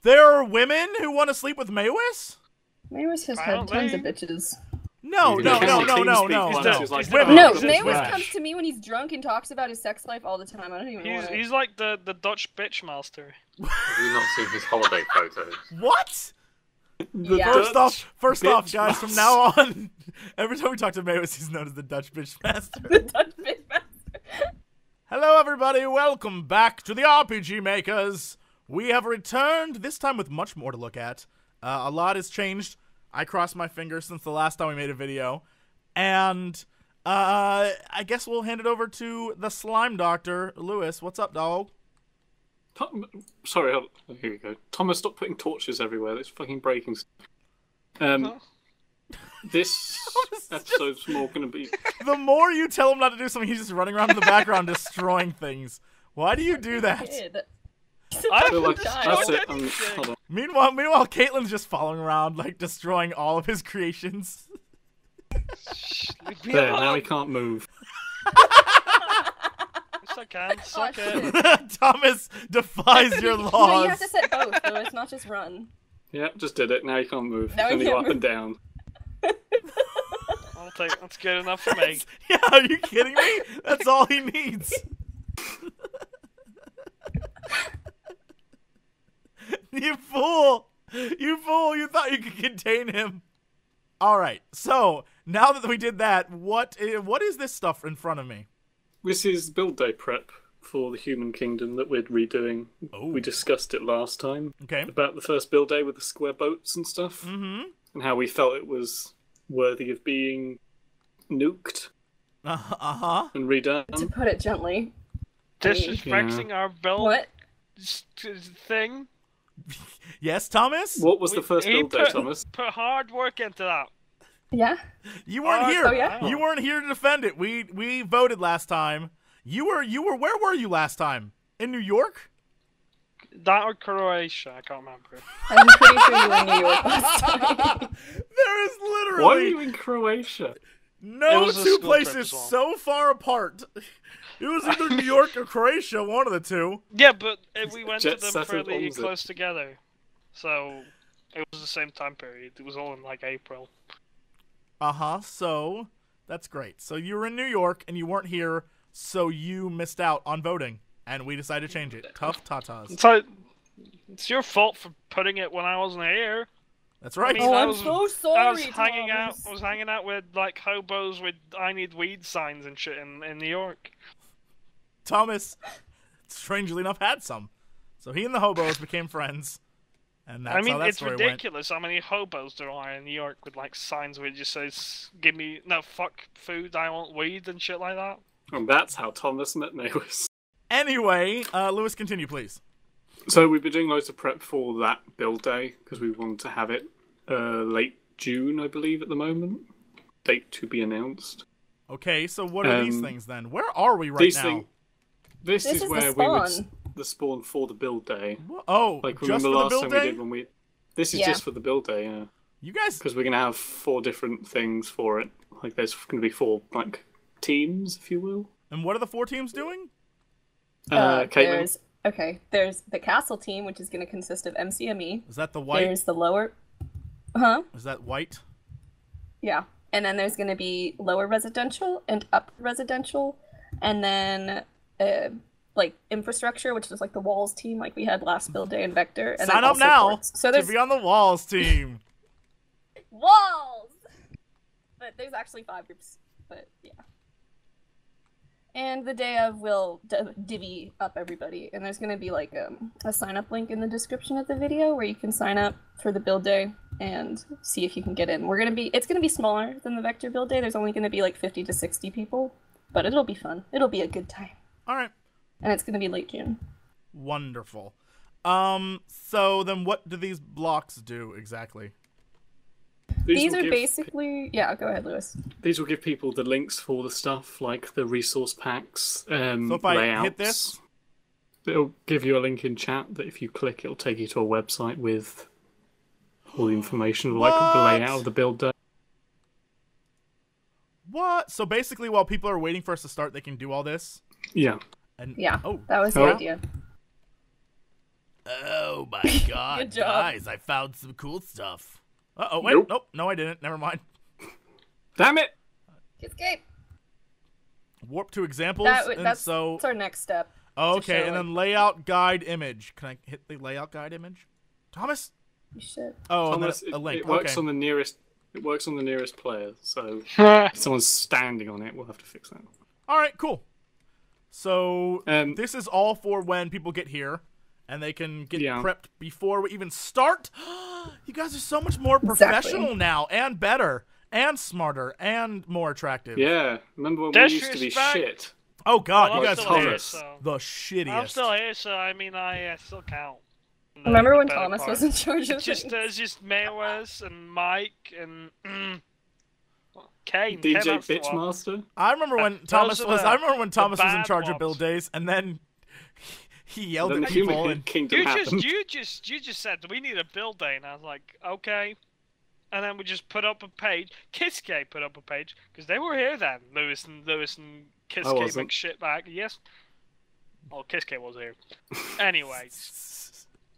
There are women who want to sleep with Mewis? Mewis has had tons of bitches. No. Mewis comes to me when he's drunk and talks about his sex life all the time. I don't even know. He's like the Dutch bitch master. Have you not seen his holiday photos? What? Yeah. First off, guys, from now on, every time we talk to Mewis, he's known as the Dutch bitch master. The Dutch bitch master. Hello, everybody. Welcome back to the RPG Makers. We have returned, this time with much more to look at. A lot has changed. I crossed my fingers since the last time we made a video. And I guess we'll hand it over to the Slime Doctor. Lewis, what's up, dog? Sorry, here we go. Thomas, stop putting torches everywhere. That's fucking breaking stuff. This episode's more going to be... The more you tell him not to do something, he's just running around in the background destroying things. Why do you do that? I feel like that's it. Hold on. Meanwhile, Caitlin's just following around, like, destroying all of his creations. There, now he can't move. Yes, I can. Suck it. Thomas defies your laws. No, you have to set both, though. It's not just run. Yeah, just did it. Now he can't move. Now he Only can't go up move. and down. I'll take. That's good enough for me. Yeah, are you kidding me? That's all he needs. You fool! You fool! You thought you could contain him. All right. So now that we did that, what is this stuff in front of me? This is build day prep for the Human Kingdom that we're redoing. Oh. We discussed it last time. Okay. About the first build day with the square boats and stuff. Mm-hmm. And how we felt it was worthy of being nuked Uh-huh. and redone. To put it gently. Disrespecting our build What? thing. Yes, Thomas? What was the first build day, Thomas? Put hard work into that. Yeah? You weren't here. Oh, yeah? You weren't here to defend it. We voted last time. You were where were you last time? In New York? That or Croatia, I can't remember. I'm pretty sure you were in New York last time. There is literally Why are you in Croatia? no It was a two school trip places as well. so far apart. It was either New York or Croatia, one of the two. Yeah, but we went Jet to them settled fairly opposite. close together. So, it was the same time period. It was all in, like, April. Uh-huh, so that's great. So you were in New York and you weren't here, so you missed out on voting. And we decided to change it. Tough tatas. So, it's your fault for putting it when I wasn't here. That's right. I mean, Oh, I I'm was- so sorry, I was hanging out. Thomas. I was hanging out with like hobos with "I need weed" signs and shit in New York. Thomas, strangely enough, had some. So he and the hobos became friends. And that's I mean, how that it's story ridiculous how many hobos there are in New York with like signs where it just says "Give me no fuck food, I want weed" and shit like that. And that's how Thomas met Mewis. went. Anyway, Lewis, continue, please. So we've been doing loads of prep for that build day because we wanted to have it late June, I believe, at the moment. Date to be announced. Okay, so what are these things then? Where are we right now? This This is is where the we would spawn. the spawn for the build day. Oh, Like just remember for the last build time day? we did when we. This is Yeah. just for the build day, yeah. You guys, Because we're gonna have 4 different things for it. Like there's gonna be 4 like teams, if you will. and what are the 4 teams doing? Caitlin. There's the castle team, which is going to consist of MCME. Is that the white? There's the lower... Huh? Is that white? Yeah. And then there's going to be lower residential and upper residential. And then, like, infrastructure, which is like the walls team, like we had last build day in Vector. And Sign then up also now forts. So to there's be on the walls team. walls! But there's actually 5 groups. But, yeah. And the day of, we'll divvy up everybody. And there's going to be, like, a sign-up link in the description of the video where you can sign up for the build day and see if you can get in. It's going to be smaller than the Vector build day. There's only going to be, like, 50 to 60 people. But it'll be fun. It'll be a good time. All right. And it's going to be late June. Wonderful. So then what do these blocks do exactly? These will are give- basically... Yeah, go ahead, Lewis. These will give people the links for the stuff, like the resource packs, So if I layouts. hit this? It'll give you a link in chat that if you click, it'll take you to a website with all the information, like the What? layout of the build day. What? So basically while people are waiting for us to start, they can do all this? Yeah. And Yeah, oh, that was the Oh. idea. Oh my god, Good job. guys, I found some cool stuff. Uh-oh, wait, Nope. nope, no I didn't, never mind. Damn it! Escape. Warp to examples, and That's so... our next step. Okay, show, and then layout guide image. Can I hit the layout guide image? Thomas? You should. Oh, Thomas, and then a link. it works okay. on the nearest. It works on the nearest player. So if someone's standing on it, we'll have to fix that. All right, cool. So Um, this is all for when people get here, and they can get Yeah. prepped before we even start. You guys are so much more Exactly. professional now, and better, and smarter, and more attractive. Yeah, remember when we used to be Disrespect. shit? Oh God, Well, you I'm guys still are here, Thomas. so- the shittiest. I'm still here, so I mean, I still count. Remember The when better Thomas part. was in charge of It's just things? there's just Mayweather and Mike and Kane. DJ Kane, that's the one. Bitchmaster. I remember when Those Thomas are was. the- I remember when the Thomas was in bad charge of ones. build days, and then he yelled Then at the people. Human And Kingdom You happened. just said we need a build day, and I was like, okay. And then we just put up a page. Kiske put up a page because they were here then. Lewis and Kiske wasn't. make shit back. Yes. Oh, Kiske was here. Anyway,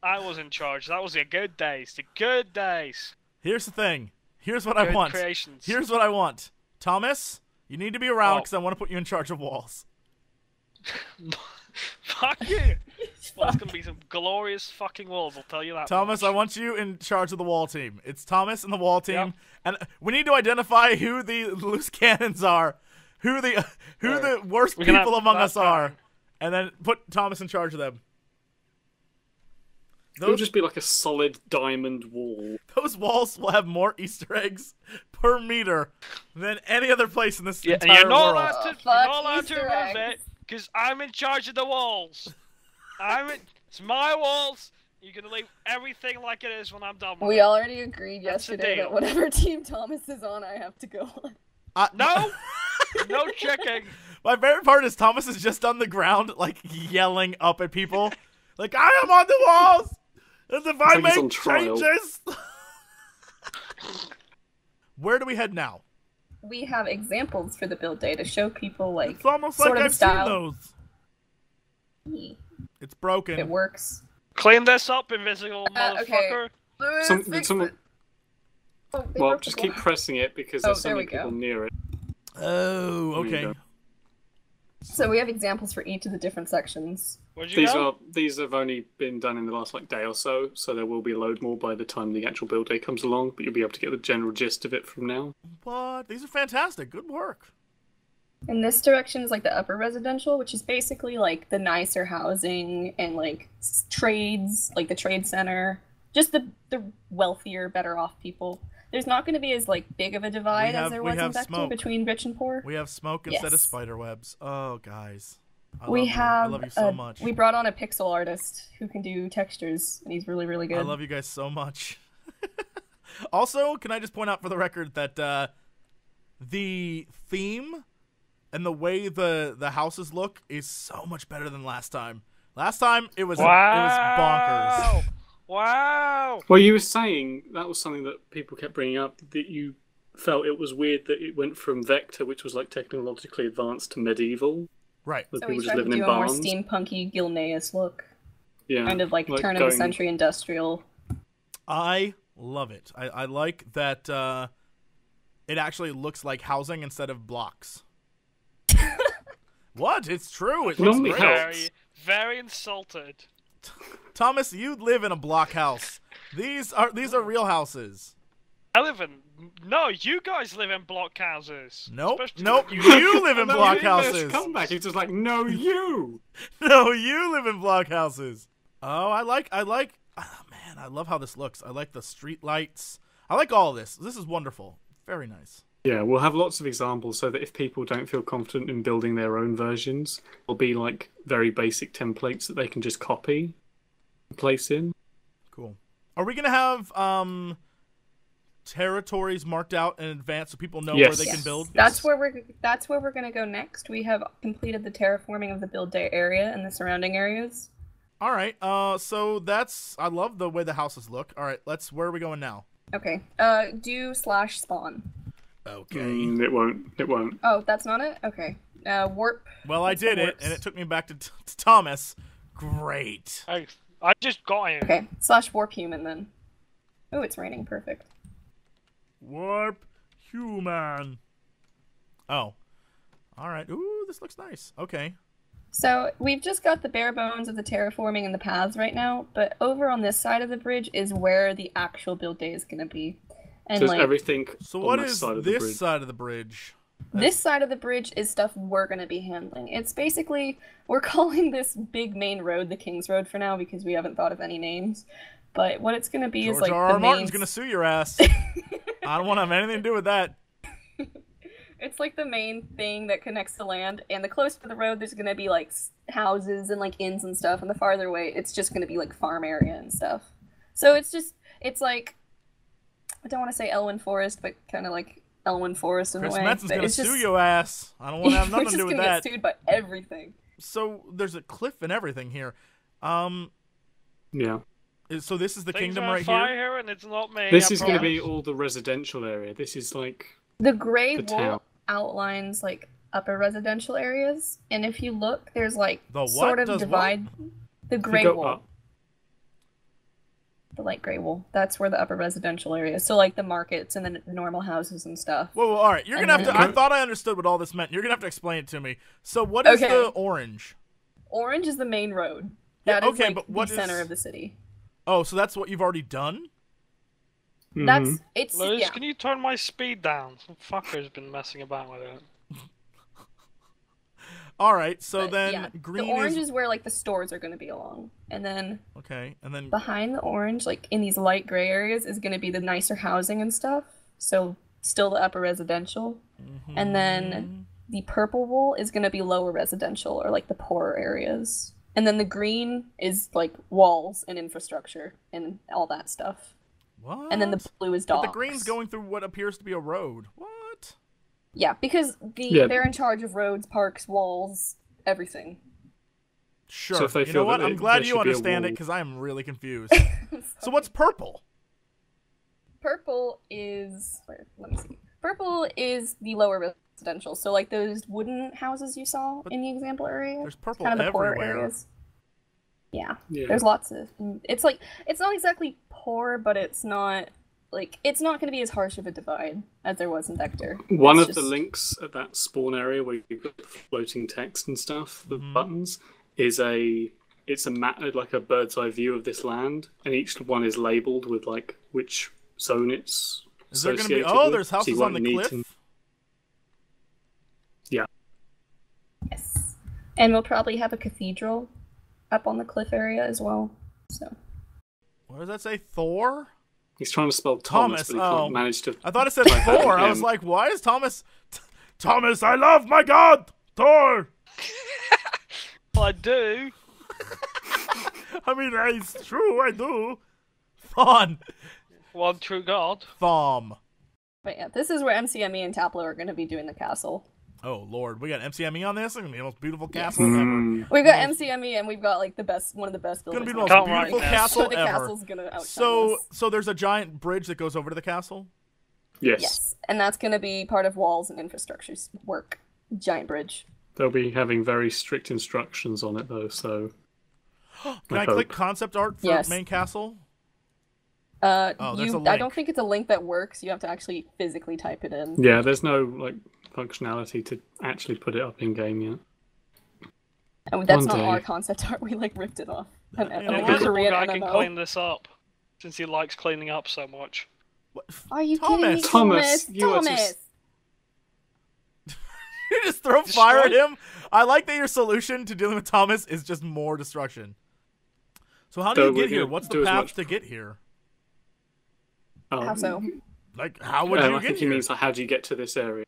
I was in charge. That was the good days. The good days. here's the thing. Here's what I Good want. creations. Here's what I want. Thomas, you need to be around Oh. because I want to put you in charge of walls. Fuck you. Well, it's gonna be some glorious fucking walls. I'll tell you that. Thomas, I much. want you in charge of the wall team. It's Thomas and the wall team, Yep. and we need to identify who the loose cannons are, who the worst We can people have among that us are, time. and then put Thomas in charge of them. It'll just be like a solid diamond wall. Those walls will have more Easter eggs per meter than any other place in this Yeah, and entire you're not world. allowed to, Oh, you're fuck not allowed to Easter remove eggs. it because I'm in charge of the walls. It's my walls. You're gonna leave everything like it is when I'm done with We it. already agreed That's the yesterday deal. that whatever team Thomas is on, I have to go on. No, no checking. My favorite part is Thomas is just on the ground, like yelling up at people, like I am on the walls, and if I like he's on make trial. changes. Where do we head now? We have examples for the build day to show people like It's almost sort like of I've seen style. those. It It's broken. works. Clean this up, invisible okay. motherfucker. Lewis, Did fix someone? it. Oh, they Well, broke just the keep wall. pressing it because Oh, there's so there many we go. people near it. Oh, There you okay. go. So we have examples for each of the different sections. Where'd you go? These have only been done in the last day or so, so there will be a load more by the time the actual build day comes along. But you'll be able to get the general gist of it from now. What? These are fantastic. Good work. And this direction is like the upper residential, which is basically like the nicer housing and like trades, like the trade center, just the wealthier, better off people. There's not going to be as like big of a divide as there was in Vector smoke. between rich and poor. We have smoke instead of Yes. spider webs. Oh, guys. I We love you. have I love you so much. we brought on a pixel artist who can do textures, and he's really, really good. I love you guys so much. Also, can I just point out for the record that the theme and the way the houses look is so much better than last time. Last time it was bonkers. Wow! Well, you were saying that was something that people kept bringing up, that you felt it was weird that it went from Vector, which was like technologically advanced, to medieval. Right. That So people we just tried to living in do a more barns. steampunky Gilneas look, Yeah, kind of like turn of going- the century industrial. I love it. I like that it actually looks like housing instead of blocks. What? It's true. It looks Normally great. helps. Very, very insulted. Thomas, you live in a block house. These are real houses. I live in. No, you guys live in block houses. Nope. Especially Nope. you. You live in No, block you didn't let us houses. Come back. He's just like, no, you. No, you live in block houses. Oh, I like. Oh, man, I love how this looks. I like the street lights. I like all this. This is wonderful. Very nice. Yeah, we'll have lots of examples so that if people don't feel confident in building their own versions, there'll be like very basic templates that they can just copy and place in. Cool. Are we gonna have territories marked out in advance so people know where Yes. they Yes. can build? That's where we're gonna go next. We have completed the terraforming of the build day area and the surrounding areas. All right. So that's. I love the way the houses look. All right. Where are we going now? Okay. Do /spawn. Okay. It won't. Oh, that's not it. Okay. Warp. Well, I That's did the it, works. and it took me back to Thomas. Great. I I just got him. Okay, slash warp human then. Oh, it's raining. Perfect. Warp human. Oh. Alright. Ooh, this looks nice. Okay. So we've just got the bare bones of the terraforming and the paths right now, but over on this side of the bridge is where the actual build day is going to be. And Does like, everything So on what this is side of the this bridge? side of the bridge? this side of the bridge is stuff we're going to be handling. It's basically, we're calling this big main road the King's Road for now because we haven't thought of any names. But what it's going to be is George like R. the R. main... Martin's gonna sue your ass. I don't want to have anything to do with that. It's like the main thing that connects the land, and the closer to the road, there's gonna be like houses and like inns and stuff, and the farther away, it's just gonna be like farm area and stuff. So it's like, I don't want to say Elwyn Forest, but kind of like Elwyn Forest in Chris a way. Metson's but gonna it's just, sue your ass. I don't want to have nothing we're to just do with gonna that. get sued by everything. So there's a cliff and everything here. Yeah. So this is the Things kingdom are on right fire here. and it's not me. This I is going to promise. be all the residential area. This is like The gray the wool town. outlines like upper residential areas, and if you look, there's like The what sort of does divide. The If you gray go wool. up, The light gray wool. That's where the upper residential area is. So like the markets and the normal houses and stuff. Whoa, all right. You're And gonna have to. then- I thought I understood what all this meant. You're gonna have to explain it to me. So what is Okay. the orange? Orange is the main road. Yeah, That is okay, like but the what center is- of the city. Oh, so that's what you've already done? That's mhm. it's Liz, yeah. can you turn my speed down? Some fucker's been messing about with it. All right. So But, then yeah, green the orange is is where like the stores are going to be along, and then okay, and then behind the orange, like in these light gray areas, is going to be the nicer housing and stuff. So still the upper residential, and then the purple wool is going to be lower residential or like the poorer areas, and then the green is like walls and infrastructure and all that stuff, what? and then the blue is But docks. the green's going through what appears to be a road. What? Yeah, because Yeah. they're in charge of roads, parks, walls, everything. Sure. So if they You know feel what? that I'm it- glad there you should be a understand it wall. because I am really confused. So what's purple? Purple is let me see. Purple is the lower residential. So like those wooden houses you saw in the example area. There's purple kind of the poorer everywhere. areas. Yeah. Yeah. There's lots of it's like it's not exactly poor, but it's not like it's not going to be as harsh of a divide as there was in Vector. One It's of the just- links at that spawn area where you've got the floating text and stuff, the Mhm. buttons, is it's a map, like a bird's eye view of this land, and each one is labelled with like which zone it's Is there going to be? associated Oh, with, there's so you houses on won't the need cliff. to- Yes. And we'll probably have a cathedral up on the cliff area as well. So What does that say? Thor? He's trying to spell Thomas, Thomas, but he oh. can't manage to. I thought it said Like that Thor. I was again. like, why is Thomas? Thomas, I love my God, Thor. Well, I do. I mean, it's true. I do. Thon. One true God. Thom. but yeah, this is where MCME and Taplo are going to be doing the castle. Oh Lord, we got MCME on this. It's gonna be the most beautiful castle Mm. ever. We've got MCME and we've got like the best, one of the best Gonna buildings. be the most Can't write beautiful this. castle So the ever. castle's gonna outshine So, us. so there's a giant bridge that goes over to the castle. Yes. Yes, and that's gonna be part of walls and infrastructure's work. Giant bridge. They'll be having very strict instructions on it though, so Can I hope. click concept art for Yes. main castle? Oh, there's a I link. don't think it's a link that works. You have to actually physically type it in. yeah, there's no like functionality to actually put it up in game yet. And that's One not day. our concept art. We like ripped it off. An, You know an what? Invisible Korean guy can MMO. clean this up, since he likes cleaning up so much. What? Are you Thomas. kidding me, Thomas, you are Thomas? just- You just throw fire at Destroy- him. I like that your solution to dealing with Thomas is just more destruction. So how do So you we're get here? gonna What's do the as path much- to get here? How so? Like, how would you I get think he here? means like, how do you get to this area?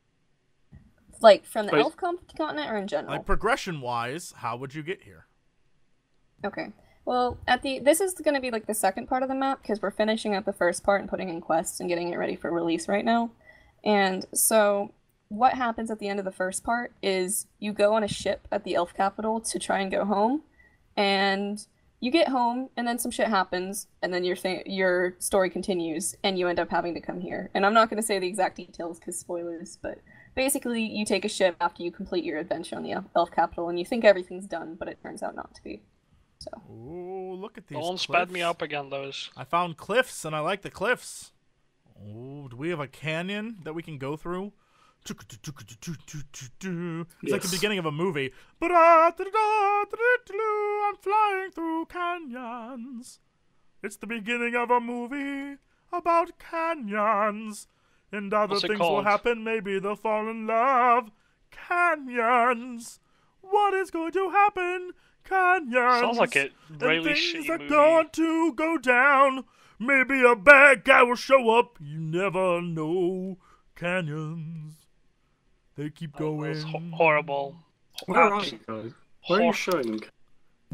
Like from the Wait. elf continent or in general? Like progression-wise, how would you get here? Okay. Well, this is going to be like the second part of the map because we're finishing up the first part and putting in quests and getting it ready for release right now. And so what happens at the end of the first part is you go on a ship at the elf capital to try and go home, and you get home and then some shit happens and then your story continues and you end up having to come here. And I'm not going to say the exact details because spoilers, but basically you take a ship after you complete your adventure on the elf capital and you think everything's done, but it turns out not to be. So Ooh, look at these Don't cliffs. sped me up again, those. I found cliffs, and I like the cliffs. Ooh, do we have a canyon that we can go through? It's like the beginning of a movie. I'm flying through canyons. It's the beginning of a movie about canyons. And other What's it things will called? happen. Maybe they'll fall in love. Canyons. What is going to happen? Canyons. Sounds like a really and things shitty are movie. going to go down. Maybe a bad guy will show up. You never know. Canyons. They keep going. It's horrible. Where are you guys? Where are you showing?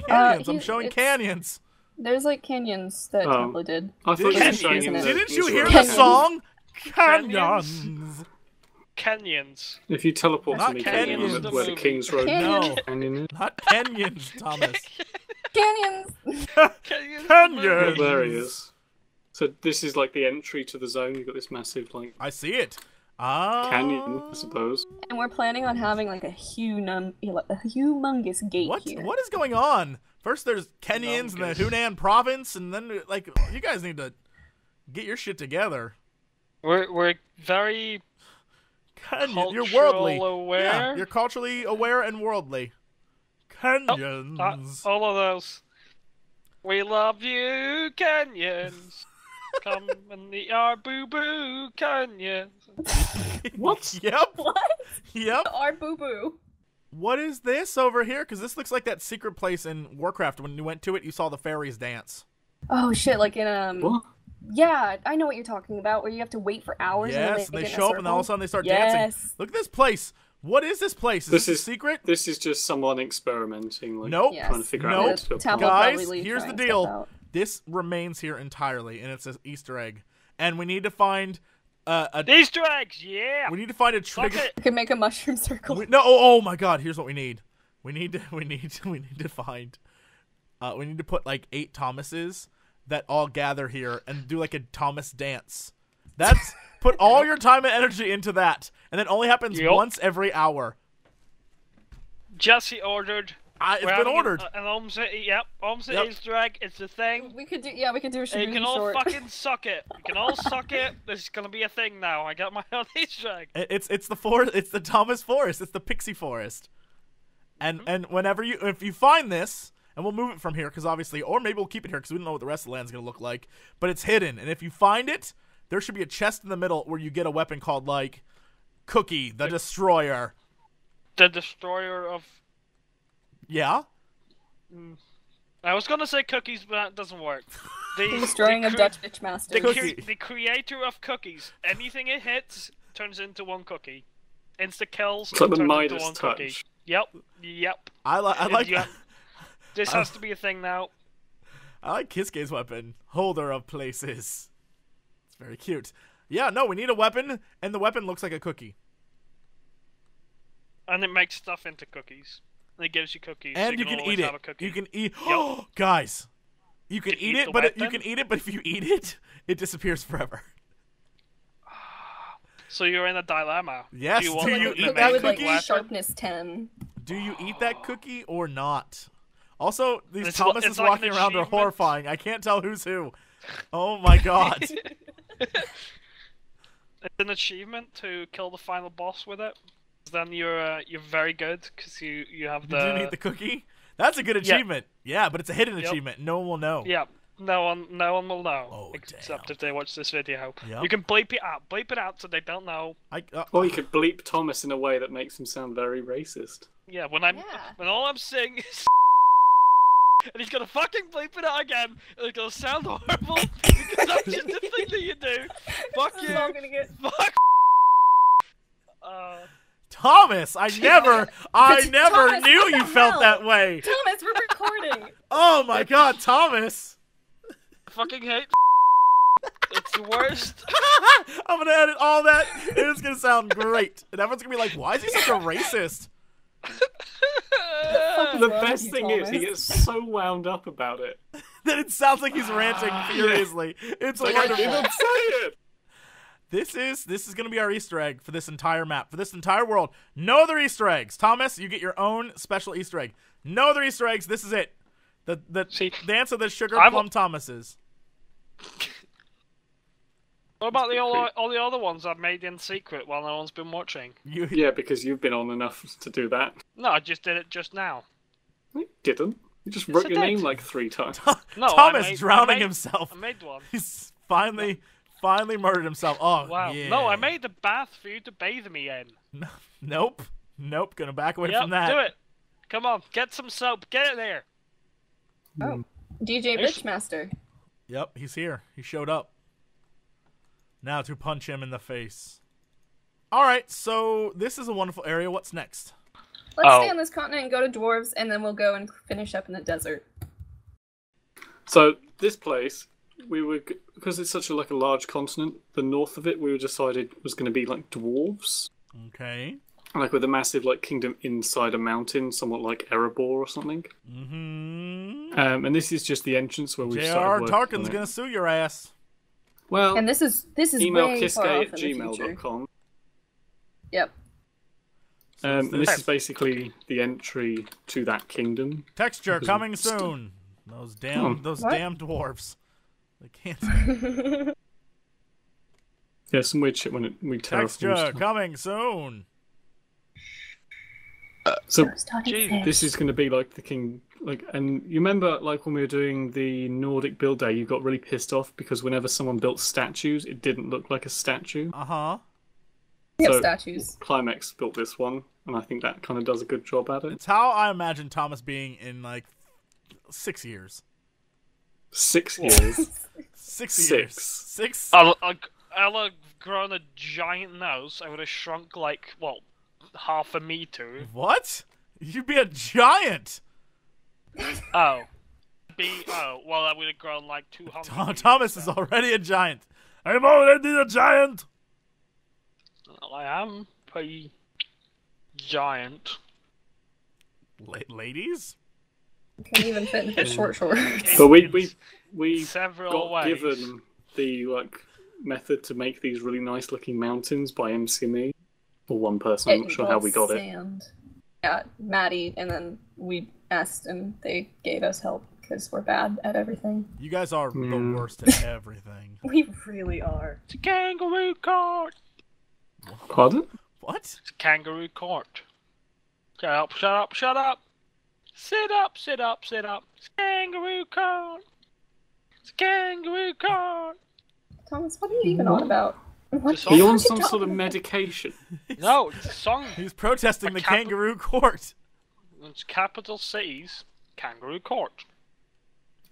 Canyons. I'm He's- showing it's- canyons. There's like canyons that Oh. Tableau did. I thought you were Canyons, showing him isn't the it? Didn't you hear Israel. the song? Canyons. Canyons. If you teleport Not to me, canyons, Canyon, the where the movie. King's Road No, Canyon is. not canyons, Thomas. Canyons. Canyons. Canyons. Oh, there he is. So this is like the entry to the zone. You've got this massive like I see it. Ah. canyon, I suppose. And we're planning on having like a humongous gate What? here. What is going on? First, there's Kenyans in the Hunan province, and then like you guys need to get your shit together. We're very Kenyan, you're cultural worldly. aware. Yeah, you're culturally aware and worldly. Kenyans. all of those. We love you, Kenyans. Come and eat our boo boo, Kenyans. What? Yep. What? Yep. Our boo boo. What is this over here? Because this looks like that secret place in Warcraft. When you went to it, you saw the fairies dance. Oh shit! Like in What? Yeah, I know what you're talking about. Where you have to wait for hours. Yes, and they then get in show a up and all of a circle. sudden they start Yes. dancing. Look at this place. What is this place? Is This this is a secret? This is just someone experimenting. Like, Nope. Yes. trying to figure Nope. out what to do. Tableau Guys, probably here's the trying deal. stuff out. This remains here entirely, and it's an Easter egg. And we need to find a. Easter eggs, yeah. We need to find a Fuck trigger. it. You can make a mushroom circle. No! Oh my God! Here's what we need. We need to find. We need to put like 8 Thomases that all gather here and do like a Thomas dance. That's put all your time and energy into that, and it only happens Yep. once every hour. Jesse ordered. It's We're been having ordered. An Omset, yep. Omset Yep. Easter egg. It's a thing. We could do. Yeah, we could do a You Shibuya can all short. fucking suck it. You can all suck it. This is gonna be a thing now. I got my own Easter egg. It's the forest. It's the Thomas Forest. It's the Pixie Forest. And whenever if you find this, and we'll move it from here because obviously, or maybe we'll keep it here because we don't know what the rest of the land's gonna look like. But it's hidden, and if you find it, there should be a chest in the middle where you get a weapon called like Cookie the Destroyer. The destroyer of. Yeah. I was gonna say cookies, but that doesn't work. The destroying of Dutch bitch master. Cookie. The creator of cookies. Anything it hits turns into one cookie. Insta kills. It's like the turns into Midas one touch. cookie. Yep. I like You have- This has to be a thing now. I like Kisuke's weapon, Holder of Places. It's very cute. Yeah, no, we need a weapon, and the weapon looks like a cookie. And it makes stuff into cookies. And it gives you cookies. so And you can can always eat have it. a cookie. You can eat. Yep. Guys, you can To eat eat it, the but you weapon? can eat it, but if you eat it, it disappears forever. So you're in a dilemma. Yes, want do it you to eat make that That would like cookie? weapon? sharpness 10. Do you eat that cookie or not? Also, these It's Thomases like an walking around are achievement. horrifying. I can't tell who's who. Oh my God. It's an achievement to kill the final boss with it. Then you're very good because you have You the. didn't eat the cookie? That's a good achievement. Yeah, but it's a hidden Yep. achievement. No one will know. Yeah, no one will know Oh, except damn. if they watch this video. Yep. You can bleep it out so they don't know. Or you could bleep Thomas in a way that makes him sound very racist. Yeah, when Yeah. all I'm saying is and he's gonna fucking bleep it out again, and it's gonna sound horrible because that's just the thing that you do. Fuck This you. is all gonna get. Fuck. Thomas, I never Thomas, knew what you the felt hell? that way. Thomas, we're recording. Oh my God, Thomas. fucking hate. It's the worst. I'm gonna edit all that. It's gonna sound great, and everyone's gonna be like, "Why is he such a racist?" The wrong best with you, thing is, he Thomas? gets so wound up about it. That it sounds like he's ranting furiously. It's Like, I wonderful. didn't say it! This is gonna be our Easter egg for this entire map, for this entire world. No other Easter eggs. Thomas, you get your own special Easter egg. No other Easter eggs. This is it. See, the answer that Sugar I'm- Plum Thomas is. What about all the other ones I've made in secret while no one's been watching? Yeah, because you've been on enough to do that. No, I just did it just now. You didn't. You just Yes, wrote I your name did. like 3 times. No, Thomas drowning himself. I made one. He's finally murdered himself. Oh, Wow. yeah. No, I made the bath for you to bathe me in. Nope. Gonna back away Yep, from that. do it. Come on, get some soap. Get it there. Oh, DJ Bitchmaster. Yep, he's here. He showed up. Now to punch him in the face. All right, so this is a wonderful area. What's next? Let's stay on this continent and go to dwarves, and then we'll go and finish up in the desert. So this place, because it's such a large continent. The north of it, we decided was going to be like dwarves, Okay. like with a massive kingdom inside a mountain, somewhat like Erebor or something. Mm-hmm. And this is just the entrance where we've J.R. started working Tarkin's on gonna it. sue your ass. Well, And this is email way far off in the future. kiske@gmail.com. Yep. And this is basically the entry to that kingdom. Texture Because coming we- soon. Those What? damn dwarves. They can't. Yeah, some weird shit when we terraform Texture stuff. coming soon. So Gee, this is going to be like the king, and you remember when we were doing the Nordic build day, you got really pissed off because whenever someone built statues, it didn't look like a statue. Uh-huh. We have So- statues. Climax built this one, and I think that kind of does a good job at it. It's how I imagine Thomas being in 6 years. 6 years. 6 years. Six. 6. I'll have grown a giant nose. I would have shrunk half a meter. What? You'd be a giant. Oh. Well, I would have grown 200. Thomas is already a giant. I'm already a giant. I am pretty giant. Ladies? Can't even fit into short shorts. But we Several got ways. given the method to make these really nice looking mountains by MCME, or one person. I'm not sure how we got it. Sand. Yeah, Maddie, and then we asked, and they gave us help because we're bad at everything. You guys are the worst at everything. We really are. It's a kangaroo court. Pardon? What? It's a kangaroo court. Shut up, shut up, shut up. Sit up, sit up, sit up. It's a kangaroo court. It's a kangaroo court. Thomas, what are you even on about? What Just Are you are on you some talking sort of about? medication? No, it's a song. He's protesting the Cap- kangaroo court. It's capital cities, kangaroo court.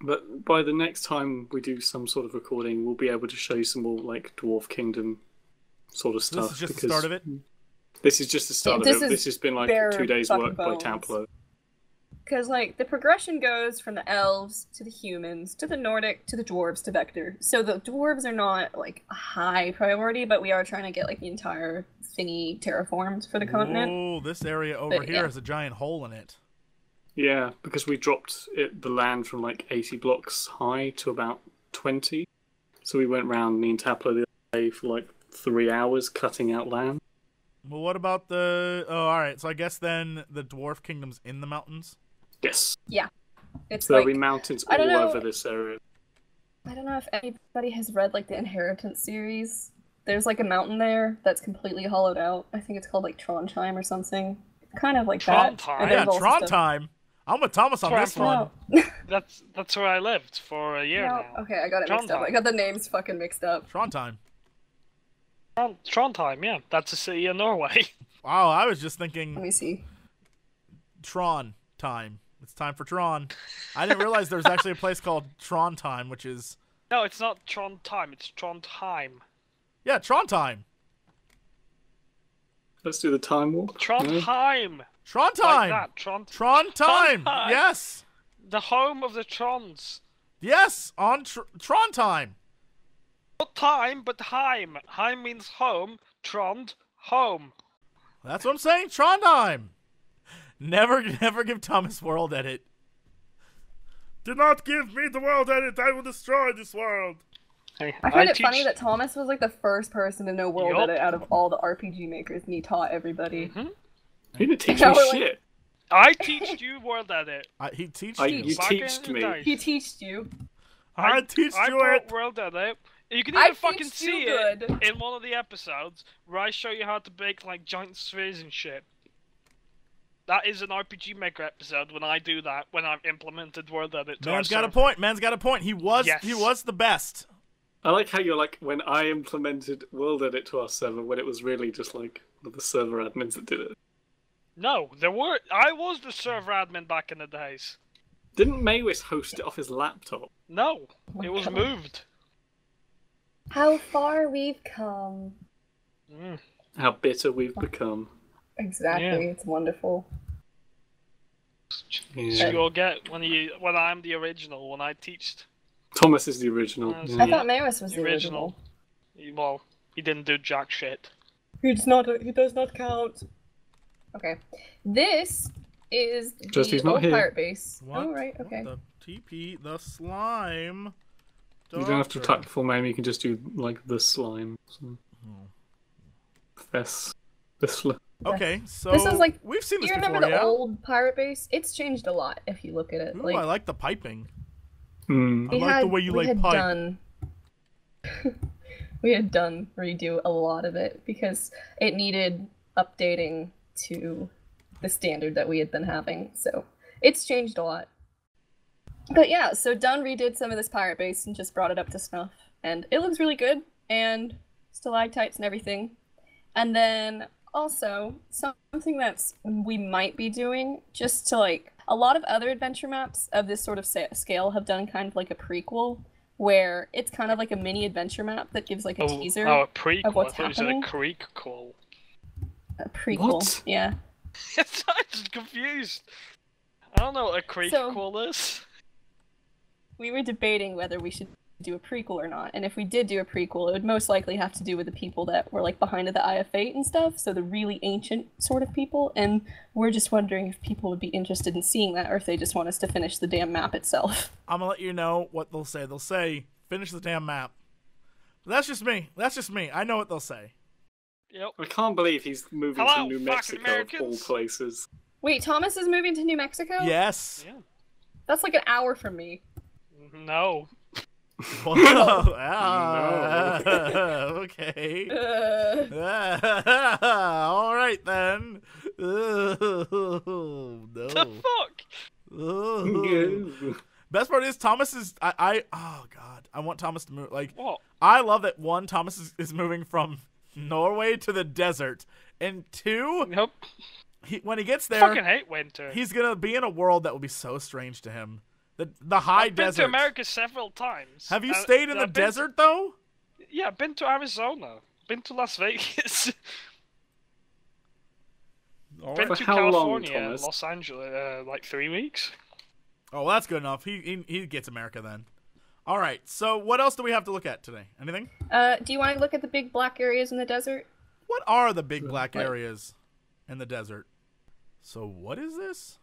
But by the next time we do some sort of recording, we'll be able to show you some more Dwarf Kingdom sort of stuff. This is just the because start of it? This is just the start Yeah, of it. This has been bare 2 days' fucking work by bones. Templar. Because, the progression goes from the elves to the humans to the Nordic to the dwarves to Vector. So the dwarves are not, a high priority, but we are trying to get, the entire thingy terraformed for the continent. Oh, this area over But, here yeah. has a giant hole in it. Yeah, because we dropped the land from 80 blocks high to about 20. So we went round me and Tapler the other day for 3 hours cutting out land. Well, what about the... Oh, alright, so I guess then the Dwarf Kingdom's in the mountains? Yes. It's So there'll be mountains I all don't know. over this area. I don't know if anybody has read, the Inheritance series. There's, a mountain there that's completely hollowed out. I think it's called, Trondheim or something. Kind of like that. Trondheim? And Yeah, there's also Tron stuff- time. I'm with Thomas on That's this where one. No. That's where I lived for a year No, now. okay, I got it mixed up. Trondheim. I got the names fucking mixed up. Tron time. Trondheim, yeah. That's a city in Norway. Wow, I was just Let thinking me see. Tron time. It's time for Tron. I didn't realize there's actually a place called Tron time, which is... No, it's not Trondheim, it's Trondheim. Yeah, Tron time. Let's do the time warp. Trondheim! Tron Like time. that, Tron time. Trondheim. Yes. The home of the Trons. Yes, on Tron time. Not time, but Heim. Heim means home. Trond, home. That's what I'm saying. Tron time. Never give Thomas world edit. Do not give me the world edit. I will destroy this world. Hey, I find it teach- funny that Thomas was the first person to know world Yup. edit out of all the RPG makers, and he taught everybody. Mhm. You didn't teach Yeah, me we're shit. I teach you world edit. He teach You you. Back in teached the me. day. He teached you. I teach I you brought it. world edit. You can I even fucking teached you see it good. in one of the episodes where I show you how to make like giant spheres and shit. That is an RPG Maker episode when I do that, when I've implemented world edit to Man's our got a server. point. Man's got a point. He was Yes. the best. I like how you're like, when I implemented World Edit to our server, when it was really just like the server admins that did it. No, I was the server admin back in the days. Didn't Maywis host it off his laptop? No, Oh it was God. moved. How far we've come. Mm. How bitter we've become. Exactly. Yeah. It's wonderful. Yeah. You'll get when I'm the original, when I teached Thomas is the original. I Yeah. I thought Maris was the the original. Well, he didn't do jack shit. He does not count. Okay. This is Just the he's not old here. pirate base. What? Oh, right, okay. What the TP, the slime. You don't have to Doctor. type the full name, you can just do like the slime. So. This slime. Okay, so This is like- we've seen Do this you remember before, the yeah? old pirate base? It's changed a lot if you look at it. Ooh, like I like the piping. Hmm. I like the way you we lay had pipe. done we had done redo a lot of it because it needed updating to the standard that we had been having. So it's changed a lot. But yeah, so Dunn redid some of this pirate base and just brought it up to snuff. And it looks really good, and stalactites and everything. And then also, something that's we might be doing, just to like, a lot of other adventure maps of this sort of scale have done kind of like a prequel, where it's kind of like a mini adventure map that gives like a teaser. Oh, a prequel. of what's I thought you said happening. a creek call. A prequel, What? yeah. I'm just confused. I don't know what a creek So- call is. We were debating whether we should do a prequel or not, and if we did do a prequel, it would most likely have to do with the people that were like behind the Eye of Fate and stuff, so the really ancient sort of people, and we're just wondering if people would be interested in seeing that, or if they just want us to finish the damn map itself. I'm gonna let you know what they'll say. They'll say, finish the damn map. That's just me. That's just me. I know what they'll say. Yep. I can't believe he's moving Hello, to New fucking Mexico of all Americans. places. Wait, Thomas is moving to New Mexico? Yes. Yeah. That's like an hour from me. No. Well, No. okay. Uh, All right then. Oh, The no. fuck? Oh. Best part is Thomas is oh god, I want Thomas to move. Like, What? I love that one, Thomas is moving from Norway to the desert, and two, Nope. when he gets there, Fucking hate winter. he's gonna be in a world that will be so strange to him. The high I've been desert. to America several times. Have you And stayed in the I've been desert though? Yeah, I've been to Arizona. Been to Las Vegas. All Been right. to For how long, California, Thomas? Los Angeles, like 3 weeks. Oh, well, that's good enough. He gets America then. All right. So what else do we have to look at today? Anything? do you want to look at the big black areas in the desert? What are the big black What? areas in the desert? So what is this?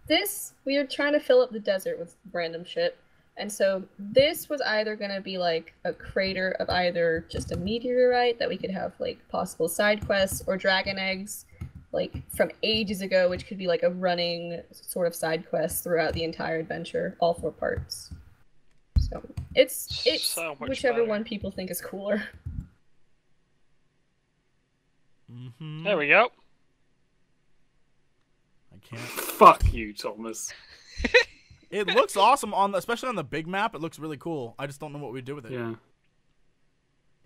This, we are trying to fill up the desert with random shit. And so this was either going to be like a crater of either just a meteorite that we could have like possible side quests, or dragon eggs, like from ages ago, which could be like a running sort of side quest throughout the entire adventure, all 4 parts. So it's So much whichever better. one people think is cooler. Mm-hmm. There we go. I can't. Fuck you, Thomas. It looks awesome especially on the big map. It looks really cool. I just don't know what we do with it. Yeah.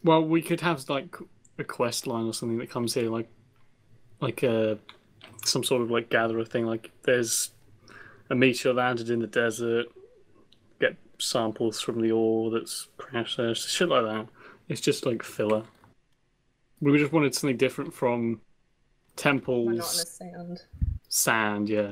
Well, we could have like a quest line or something that comes here, like some sort of like gatherer thing. Like there's a meteor landed in the desert. Get samples from the ore that's crashed there. Shit like that. It's just like filler. We just wanted something different from temples, Monotonous sand. sand. Yeah.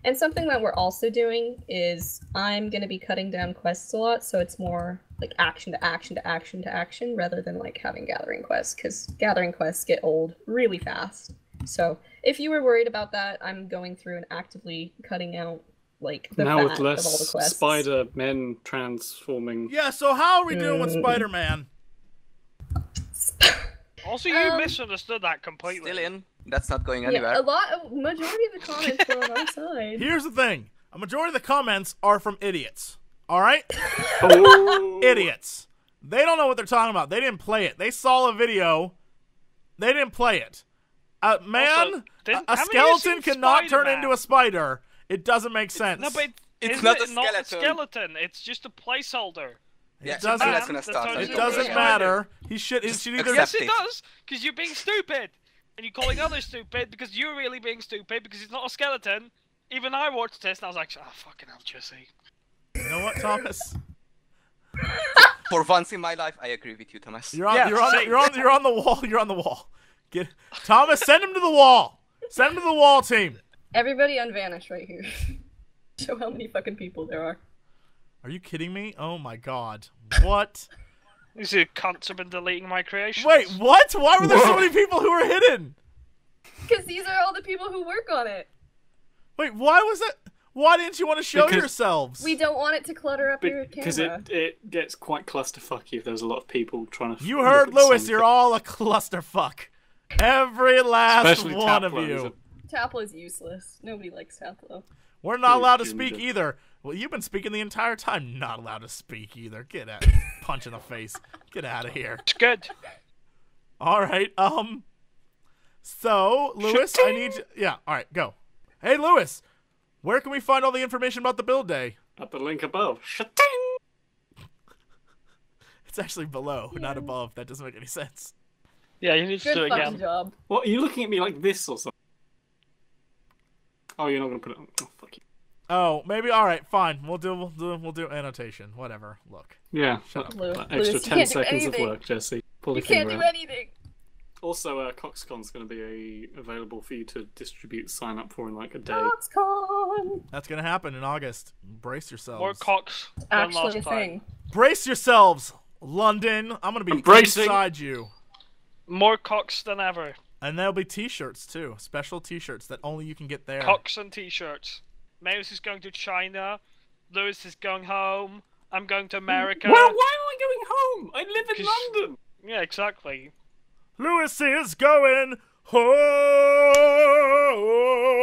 And something that we're also doing is I'm going to be cutting down quests a lot, so it's more like action to action to action to action rather than like having gathering quests, because gathering quests get old really fast. So if you were worried about that, I'm going through and actively cutting out like the Now fat with of all the less quests. spider men transforming. Yeah. So how are we doing with Spider-Man? Also, you Um, misunderstood that completely. Still in. That's not going Yeah, anywhere. majority of the comments were on our side. Here's the thing. A majority of the comments are from idiots. All right? Oh. Idiots. They don't know what they're talking about. They didn't play it. They saw a video. They didn't play it. Man, Also, a haven't you skeleton seen cannot turn Spider-Man? into a spider. It doesn't make sense. No, but It's isn't not it a not a skeleton. skeleton. It's just a placeholder. Yeah, doesn't- that's gonna That's start. how It you doesn't Yeah. matter. He should either. accept Yes, it it. does, because you're being stupid. And you're calling others stupid because you're really being stupid because it's not a skeleton. Even I watched this and I was like, oh, fucking hell, Jesse. You know what, Thomas? For once in my life, I agree with you, Thomas. You're on. Yeah, you're on. same. You're on the wall. You're on the wall. Get Thomas. Send him to the wall. Send him to the wall, team. Everybody unvanish right here. Show how many fucking people there are. Are you kidding me? Oh my god. What? These are cunts have been deleting my creations. Wait, what? Why were there so many people who were hidden? Because these are all the people who work on it. Wait, why was that? Why didn't you want to show Because- yourselves? We don't want it to clutter up your Because camera. it gets quite clusterfucky if there's a lot of people trying to. You look heard at the same Lewis. You're thing. all a clusterfuck. Every last Especially one of Taplow, you. he's a- Taplo is useless. Nobody likes Taplo. We're not allowed to Ginger. speak either. Well, you've been speaking the entire time. Not allowed to speak either. Get out. Punch in the face. Get out of here. It's good. All right. So, Lewis, I need you. Yeah. All right. Go. Hey, Lewis. Where can we find all the information about the build day? At the link above. Shating! It's actually below, not above. That doesn't make any sense. Yeah, you need to do Good it fucking again. job. What, are you looking at me like this or something? Oh, you're not gonna put it on. Oh, fuck you. Oh, maybe. All right. Fine. We'll do annotation. Whatever. Look. Yeah. Shut up. Lou, That Lewis, extra you 10 can't do seconds of anything. work, Jesse. Pull You your can't finger do out. anything. Also, CoxCon's going to be available for you to distribute, sign up for in like a day. Foxconn. That's gonna happen in August. Brace yourselves. More cocks than Actually last a time. thing. Brace yourselves, London. I'm gonna be Bracing. inside you. More cocks than ever. And there'll be T-shirts too. Special T-shirts that only you can get there. Cocks and t-shirts. Mouse is going to China. Lewis is going home. I'm going to America. Well, why am I going home? I live in 'Cause- London. Yeah, exactly. Lewis is going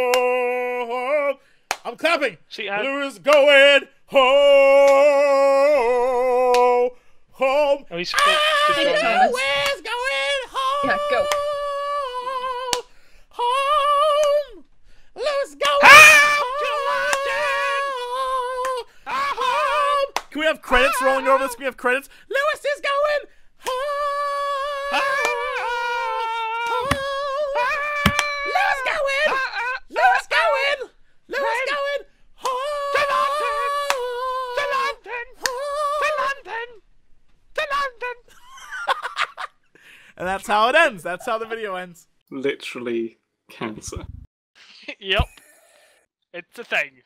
home. I'm clapping. See, Lewis going home. oh, he's Hey, Thomas. Lewis going home. Yeah, go. Home. Lewis going home. Can we have credits rolling over this? Can we have credits? Lewis is going home. Lewis going. Lewis going. Lewis going home. To London. And that's how it ends. That's how the video ends. Literally cancer. Yep. It's a thing.